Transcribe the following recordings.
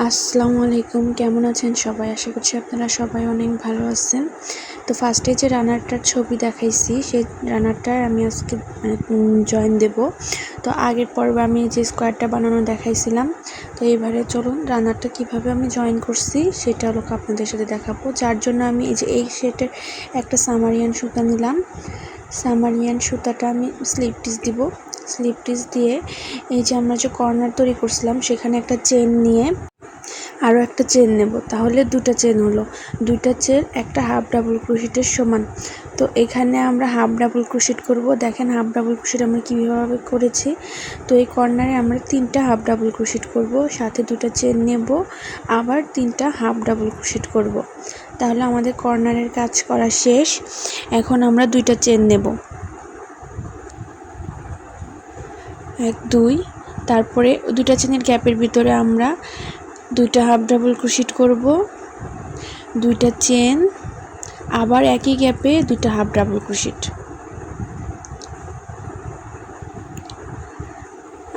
আসসালামু আলাইকুম, কেমন আছেন সবাই? আশা করছি আপনারা সবাই অনেক ভালো আছেন। তো ফার্স্টে যে রানারটার ছবি দেখাইছি সেই রানারটার আমি আজকে জয়েন দেব। তো আগের পর্বে আমি যে স্কোয়ারটা বানানো দেখাইছিলাম, তো এবারে চলুন রানারটা কিভাবে আমি জয়েন করছি সেটা হলো আপনাদের সাথে দেখাবো। যার জন্য আমি এই সেটের একটা সামারিয়ান সুতা নিলাম। সামারিয়ান সুতাটা আমি স্লিপ স্টিচ দিব। স্লিপ স্টিচ দিয়ে এই যে আমরা যে কর্নার তৈরি করছিলাম সেখানে একটা চেন নিয়ে আরও একটা চেন নেব, তাহলে দুটো চেন হলো। দুইটা চেন একটা হাফ ডাবল ক্রোশেটের সমান। তো এখানে আমরা হাফ ডাবল ক্রোশেট করব। দেখেন হাফ ডাবল ক্রোশেট আমরা কীভাবে করেছি। তো এই কর্নারে আমরা 3টা হাফ ডাবল ক্রোশেট করব, সাথে দুটো চেন নেব, আবার 3টা হাফ ডাবল ক্রোশেট করব। তাহলে আমাদের কর্নারের কাজ করা শেষ। এখন আমরা 2টা চেন নেব, 1 2। তারপরে 2টা চেনের গ্যাপের ভিতরে আমরা 2টা হাফ ডাবল ক্রোশেট করব, 2টা চেন, আবার একই গ্যাপে 2টা হাফ ডাবল ক্রোশেট,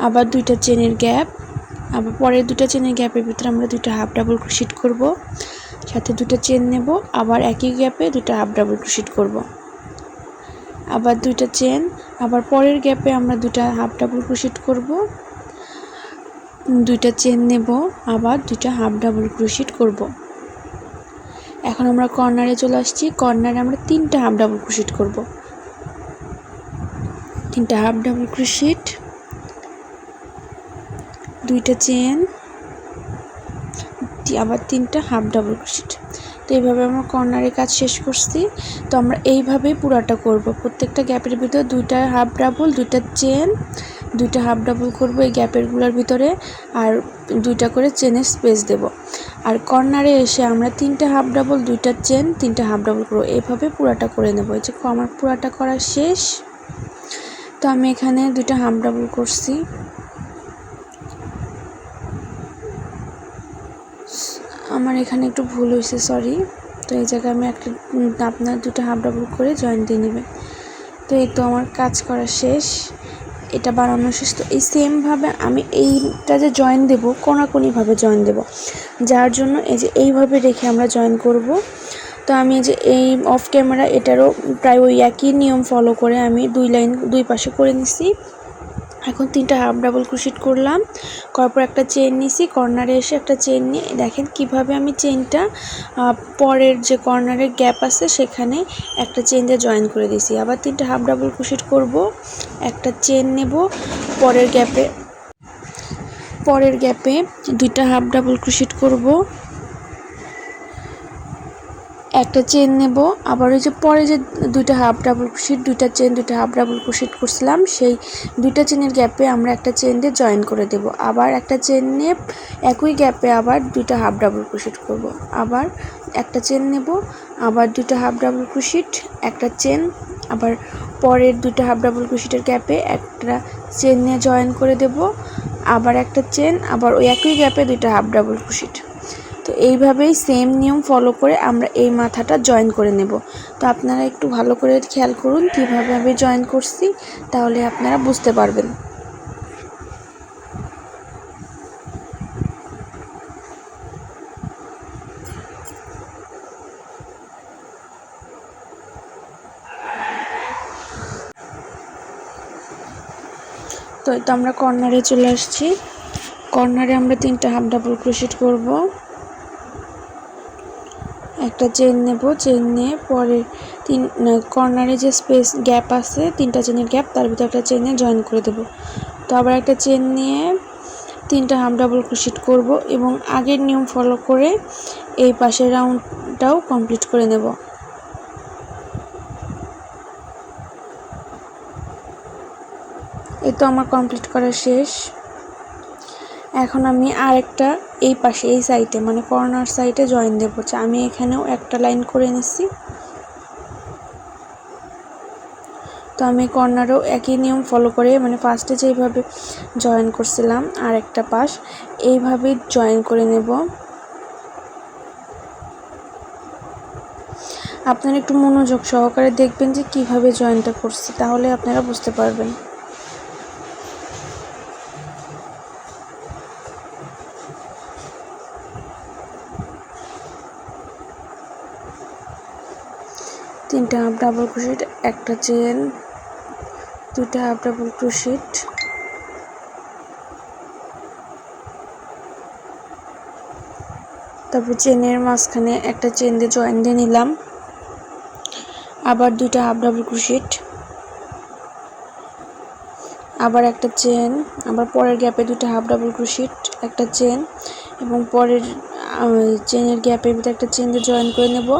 আবার 2টা চেনের গ্যাপ, আবার পরের 2টা চেনের গ্যাপের ভিতরে আমরা 2টা হাফ ডাবল ক্রোশেট করব, সাথে 2টা চেন নেব, আবার একই গ্যাপে 2টা হাফ ডাবল ক্রোশেট করব, আবার 2টা চেন, আবার পরের গ্যাপে আমরা 2টা হাফ ডাবল ক্রোশেট করব, 2টা চেন নেব, আবার 2টা হাফ ডাবল ক্রোশেট করব। এখন আমরা কর্নারে চলে আসছি। কর্নারে আমরা 3টা হাফ ডাবল ক্রোশেট করব, 3টা হাফ ডাবল ক্রোশেট, 2টা চেন, আবার 3টা হাফ ডাবল ক্রোশেট। তো এইভাবে আমরা কর্নারের কাজ শেষ করছি। তো আমরা এইভাবেই পুরাটা করব। প্রত্যেকটা গ্যাপের ভিতরে 2টা হাফ ডাবল, 2টা চেন, 2টা হাফ ডাবল করব এই গ্যাপেরগুলোর ভিতরে, আর 2টা করে চেনের স্পেস দেব। আর কর্নারে এসে আমরা 3টা হাফ ডাবল, 2টা চেন, 3টা হাফ ডাবল করব। এইভাবে পুরাটা করে নেব। এই যে আমার পুরাটা করা শেষ। তো আমি এখানে 2টা হাফ ডাবল করছি। আমার এখানে একটু ভুল হয়েছে, সরি। তো এই জায়গায় আমি আপনার 2টা হাফ ডাবল করে জয়েন দিয়ে নেবেন। তো এই তো আমার কাজ করা শেষ, এটা বানানো শেষ। তো এই সেমভাবে আমি এইটা যে জয়েন দেব, কোনাকুনিভাবে জয়েন দেব, যার জন্য এই যে এইভাবে রেখে আমরা জয়েন করব। তো আমি যে এই অফ ক্যামেরা এটারও প্রায় ওই একই নিয়ম ফলো করে আমি 2 লাইন 2 পাশে করে নিছি। এখন 3টা হাফ ডাবল ক্রোশেট করলাম, করার পর একটা চেন নিছি, কর্নারে এসে একটা চেন নিয়ে দেখেন কিভাবে আমি চেনটা পরের যে কর্নারের গ্যাপ আছে সেখানে একটা চেন দিয়ে জয়েন করে দিয়েছি। আবার 3টা হাফ ডাবল ক্রোশেট করব, একটা চেন নেব, পরের গ্যাপে 2টা হাফ ডাবল ক্রোশেট করব, একটা চেন নেব, আবার ওই যে পরে যে 2টা হাফ ডাবল ক্রোশেট, 2টা চেন, 2টা হাফ ডাবল ক্রোশেট করছিলাম সেই 2টা চেনের গ্যাপে আমরা একটা চেন দিয়ে জয়েন করে দেব। আবার একটা চেন নিয়ে একই গ্যাপে আবার 2টা হাফ ডাবল ক্রোশেট করব, আবার একটা চেন নেব, আবার 2টা হাফ ডাবল ক্রোশেট, একটা চেন, আবার পরের 2টা হাফ ডাবল ক্রোশেটের গ্যাপে একটা চেন নিয়ে জয়েন করে দেব, আবার একটা চেন, আবার ওই একই গ্যাপে 2টা হাফ ডাবল ক্রোশেট। তো এইভাবেই সেম নিয়ম ফলো করে আমরা এই মাথাটা জয়েন করে নেব। তো আপনারা একটু ভালো করে খেয়াল করুন কীভাবে আমি জয়েন করছি, তাহলে আপনারা বুঝতে পারবেন। তো এই তো আমরা কর্নারে চলে আসছি। কর্নারে আমরা 3টা হাফ ডাবল ক্রোশেট করব, একটা চেন নেব, চেন নিয়ে পরে কর্নারে যে স্পেস গ্যাপ আছে 3টা চেনের গ্যাপ, তার ভিতরে একটা চেন নিয়ে জয়েন করে দেব। তো আবার একটা চেন নিয়ে 3টা হাফ ডাবল ক্রোশেট করব এবং আগের নিয়ম ফলো করে এই পাশের রাউন্ডটাও কমপ্লিট করে নেব। এই তো আমার কমপ্লিট করা শেষ। এখন আমি আরেকটা এই পাশে এই সাইডে মানে কর্নার সাইডে জয়েন দেব। আমি এখানেও একটা লাইন করে নিচ্ছি। তো আমি কর্নারও একই নিয়ম ফলো করে মানে ফার্স্টে যেইভাবে জয়েন করছিলাম আর একটা পাশ এইভাবে জয়েন করে নেব। আপনারা একটু মনোযোগ সহকারে দেখবেন যে কিভাবে জয়েনটা করছি, তাহলে আপনারা বুঝতে পারবেন। 3টা হাফ ডাবল ক্রোশেট, একটা চেন, 2টা হাফ ডাবল ক্রোশেট, তারপর চেনের মাঝখানে একটা চেন দিয়ে জয়েন দিয়ে নিলাম, আবার 2টা হাফ ডাবল ক্রোশেট, আবার একটা চেন, আবার পরের গ্যাপে 2টা হাফ ডাবল ক্রোশেট, একটা চেন এবং পরের চেনের গ্যাপের ভিতরে একটা চেন দিয়ে জয়েন করে নেব,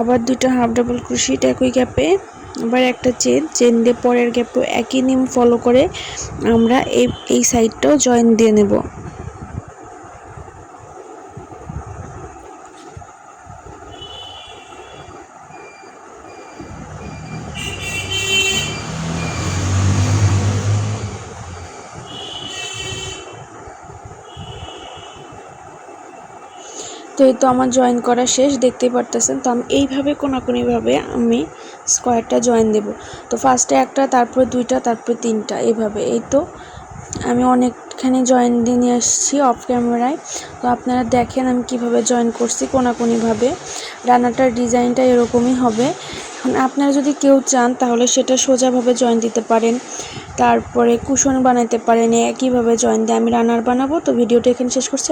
আবার 2টা হাফ ডাবল ক্রোশেট একই গ্যাপে, আবার একটা চেন দিয়ে পরের গ্যাপে একই নিয়ম ফলো করে আমরা এই সাইডটাও জয়েন দিয়ে নেব। তো এই তো আমার জয়েন করা শেষ, দেখতেই পারতেছেন। তো আমি এইভাবে কোনাকুনিভাবে আমি স্কোয়ারটা জয়েন দেব। তো ফার্স্টে একটা, তারপরে 2টা, তারপরে 3টা, এইভাবে। এই তো আমি অনেকখানি জয়েন দিয়ে নিয়ে আসছি অফ ক্যামেরায়। তো আপনারা দেখেন আমি কিভাবে জয়েন করছি কোনাকুনিভাবে। রানারটার ডিজাইনটা এরকমই হবে। এখন আপনারা যদি কেউ চান তাহলে সেটা সোজাভাবে জয়েন দিতে পারেন, তারপরে কুশন বানাইতে পারেন। একইভাবে জয়েন দিয়ে আমি রানার বানাবো। তো ভিডিওটা এখানে শেষ করছি।